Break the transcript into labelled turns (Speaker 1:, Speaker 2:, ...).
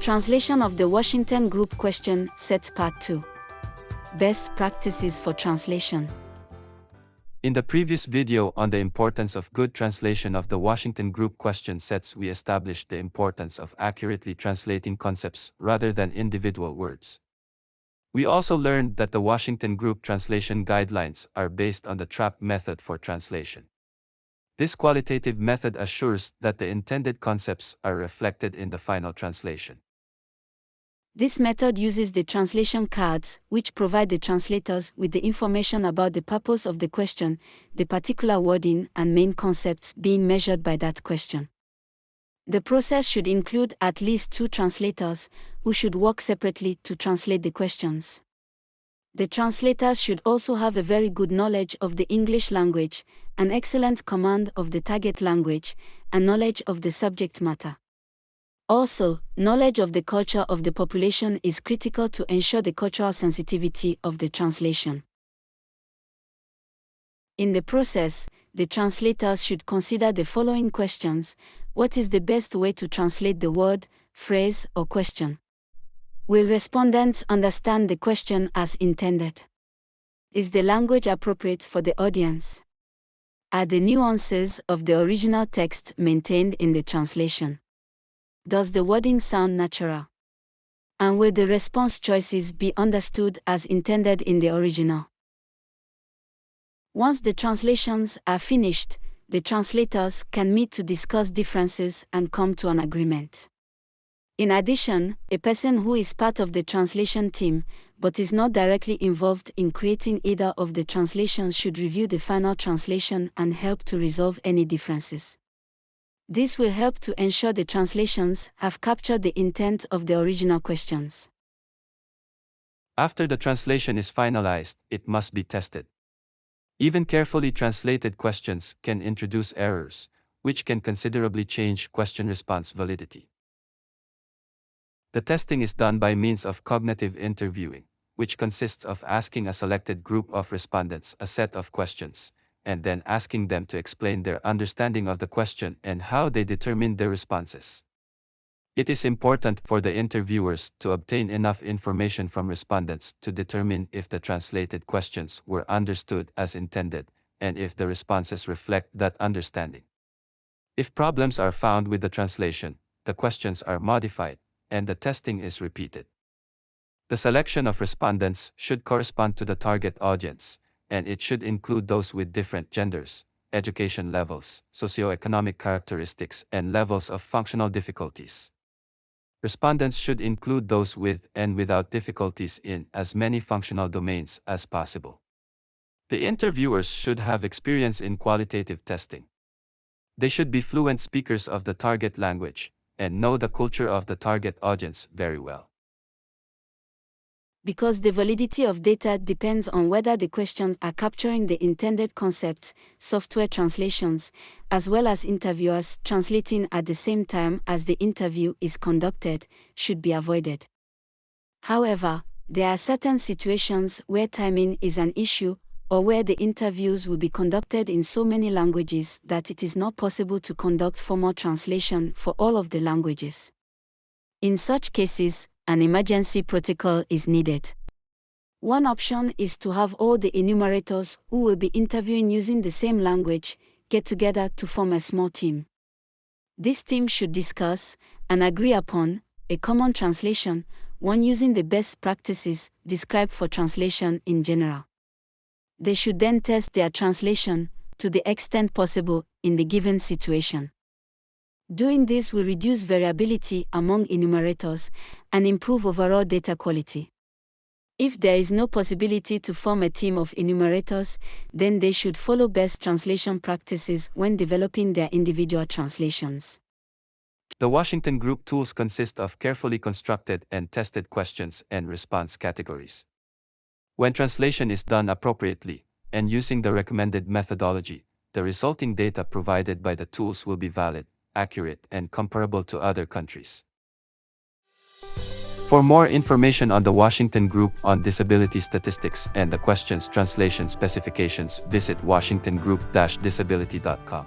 Speaker 1: Translation of the Washington Group Question Sets Part 2. Best Practices for Translation.
Speaker 2: In the previous video on the importance of good translation of the Washington Group question sets, we established the importance of accurately translating concepts rather than individual words. We also learned that the Washington Group translation guidelines are based on the TRAP method for translation. This qualitative method assures that the intended concepts are reflected in the final translation.
Speaker 1: This method uses the translation cards, which provide the translators with the information about the purpose of the question, the particular wording, and main concepts being measured by that question. The process should include at least 2 translators, who should work separately to translate the questions. The translators should also have a very good knowledge of the English language, an excellent command of the target language, and knowledge of the subject matter. Also, knowledge of the culture of the population is critical to ensure the cultural sensitivity of the translation. In the process, the translators should consider the following questions. What is the best way to translate the word, phrase, or question? Will respondents understand the question as intended? Is the language appropriate for the audience? Are the nuances of the original text maintained in the translation? Does the wording sound natural? And will the response choices be understood as intended in the original? Once the translations are finished, the translators can meet to discuss differences and come to an agreement. In addition, a person who is part of the translation team, but is not directly involved in creating either of the translations, should review the final translation and help to resolve any differences. This will help to ensure the translations have captured the intent of the original questions.
Speaker 2: After the translation is finalized, it must be tested. Even carefully translated questions can introduce errors, which can considerably change question response validity. The testing is done by means of cognitive interviewing, which consists of asking a selected group of respondents a set of questions, and then asking them to explain their understanding of the question and how they determined their responses. It is important for the interviewers to obtain enough information from respondents to determine if the translated questions were understood as intended, and if the responses reflect that understanding. If problems are found with the translation, the questions are modified, and the testing is repeated. The selection of respondents should correspond to the target audience, and it should include those with different genders, education levels, socioeconomic characteristics, and levels of functional difficulties. Respondents should include those with and without difficulties in as many functional domains as possible. The interviewers should have experience in qualitative testing. They should be fluent speakers of the target language and know the culture of the target audience very well.
Speaker 1: Because the validity of data depends on whether the questions are capturing the intended concepts, software translations, as well as interviewers translating at the same time as the interview is conducted, should be avoided. However, there are certain situations where timing is an issue, or where the interviews will be conducted in so many languages that it is not possible to conduct formal translation for all of the languages. In such cases, an emergency protocol is needed. One option is to have all the enumerators who will be interviewing using the same language get together to form a small team. This team should discuss and agree upon a common translation, one using the best practices described for translation in general. They should then test their translation to the extent possible in the given situation. Doing this will reduce variability among enumerators and improve overall data quality. If there is no possibility to form a team of enumerators, then they should follow best translation practices when developing their individual translations.
Speaker 2: The Washington Group tools consist of carefully constructed and tested questions and response categories. When translation is done appropriately and using the recommended methodology, the resulting data provided by the tools will be valid, accurate, and comparable to other countries. For more information on the Washington Group on disability statistics and the questions translation specifications, visit washingtongroup-disability.com.